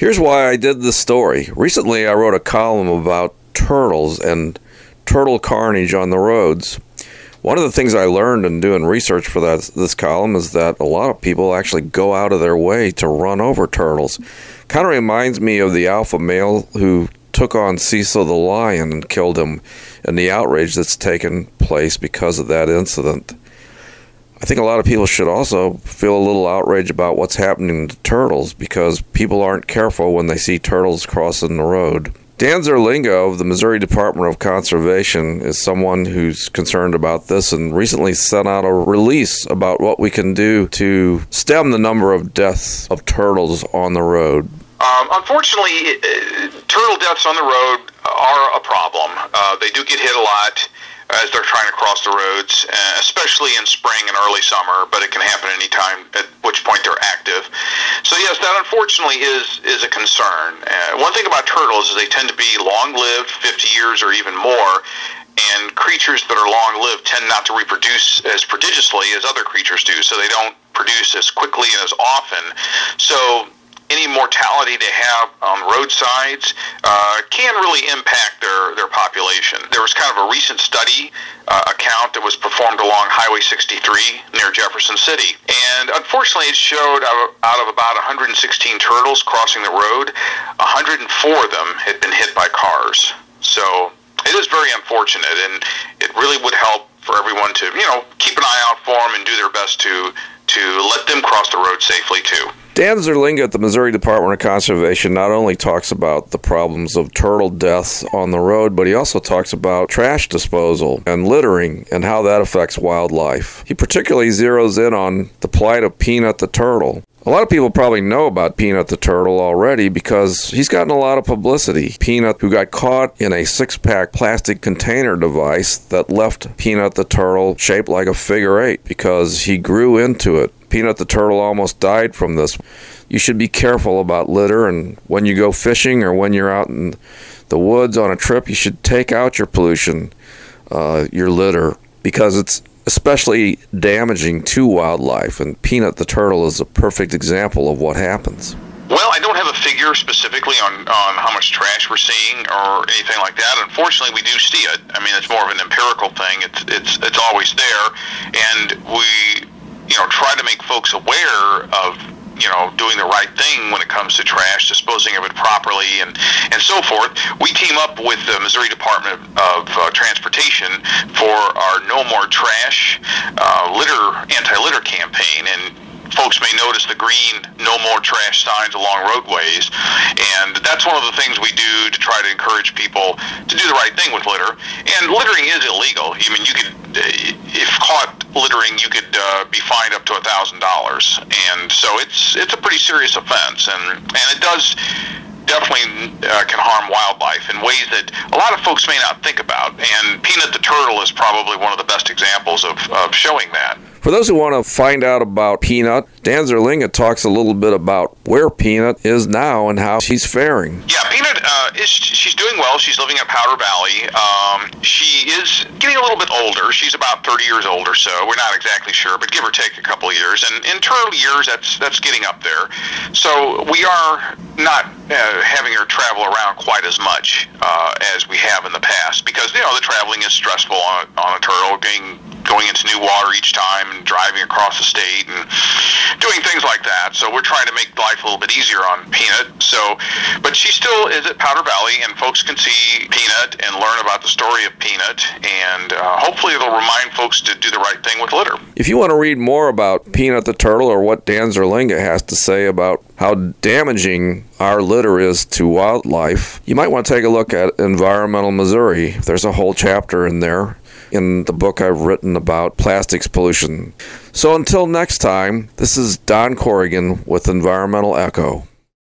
Here's why I did this story. Recently, I wrote a column about turtles and turtle carnage on the roads. One of the things I learned in doing research for this column is that a lot of people actually go out of their way to run over turtles. Kind of reminds me of the alpha male who took on Cecil the lion and killed him, and the outrage that's taken place because of that incident. I think a lot of people should also feel a little outrage about what's happening to turtles because people aren't careful when they see turtles crossing the road. Dan Zerlinga of the Missouri Department of Conservation is someone who's concerned about this and recently sent out a release about what we can do to stem the number of deaths of turtles on the road. Unfortunately, turtle deaths on the road are a problem. They do get hit a lot as they're trying to cross the roads, especially in spring and early summer, but it can happen any time, at which point they're active. So yes, that unfortunately is a concern. One thing about turtles is they tend to be long-lived, 50 years or even more, and creatures that are long-lived tend not to reproduce as prodigiously as other creatures do, so they don't produce as quickly and as often. So any mortality they have on roadsides can really impact their population. There was kind of a recent study account that was performed along Highway 63 near Jefferson City. And unfortunately, it showed out of about 116 turtles crossing the road, 104 of them had been hit by cars. So it is very unfortunate, and it really would help for everyone to, keep an eye out for them and do their best to let them cross the road safely too. Dan Zerlinga at the Missouri Department of Conservation not only talks about the problems of turtle deaths on the road, but he also talks about trash disposal and littering and how that affects wildlife. He particularly zeroes in on the plight of Peanut the turtle. A lot of people probably know about Peanut the turtle already because he's gotten a lot of publicity. Peanut, who got caught in a six-pack plastic container device that left Peanut the turtle shaped like a figure eight because he grew into it. Peanut the turtle almost died from this. You should be careful about litter, and when you go fishing or when you're out in the woods on a trip, you should take out your pollution, your litter, because it's especially damaging to wildlife, and Peanut the turtle is a perfect example of what happens. Well, I don't have a figure specifically on how much trash we're seeing or anything like that. Unfortunately, we do see it. I mean, it's more of an empirical thing. It's always there, and we try to make folks aware of doing the right thing when it comes to trash, disposing of it properly, and so forth. We team up with the Missouri Department of Transportation for our No More Trash anti-litter campaign, and folks may notice the green No More Trash signs along roadways, and that's one of the things we do to try to encourage people to do the right thing with litter. And littering is illegal. I mean, you could, if caught littering, you could be fined up to $1,000, and so it's a pretty serious offense, and it does definitely can harm wildlife in ways that a lot of folks may not think about, and Peanut the turtle is probably one of the best examples of showing that. For those who want to find out about Peanut, Dan Zerlinga talks a little bit about where Peanut is now and how she's faring. Yeah, Peanut, she's doing well. She's living in Powder Valley. She is getting a little bit older. She's about 30 years old or so. We're not exactly sure, but give or take a couple of years. And in turtle years, that's getting up there. So we are not having her travel around quite as much as we have in the past because, the traveling is stressful on a turtle, going into new water each time and driving across the state and doing things like that. So we're trying to make life a little bit easier on Peanut. But she still is at Powder Valley, and folks can see Peanut and learn about the story of Peanut, and hopefully it'll remind folks to do the right thing with litter. If you want to read more about Peanut the turtle or what Dan Zerlinga has to say about how damaging our litter is to wildlife, you might want to take a look at Environmental Missouri. There's a whole chapter in there in the book I've written about plastics pollution. So until next time, this is Don Corrigan with Environmental Echo.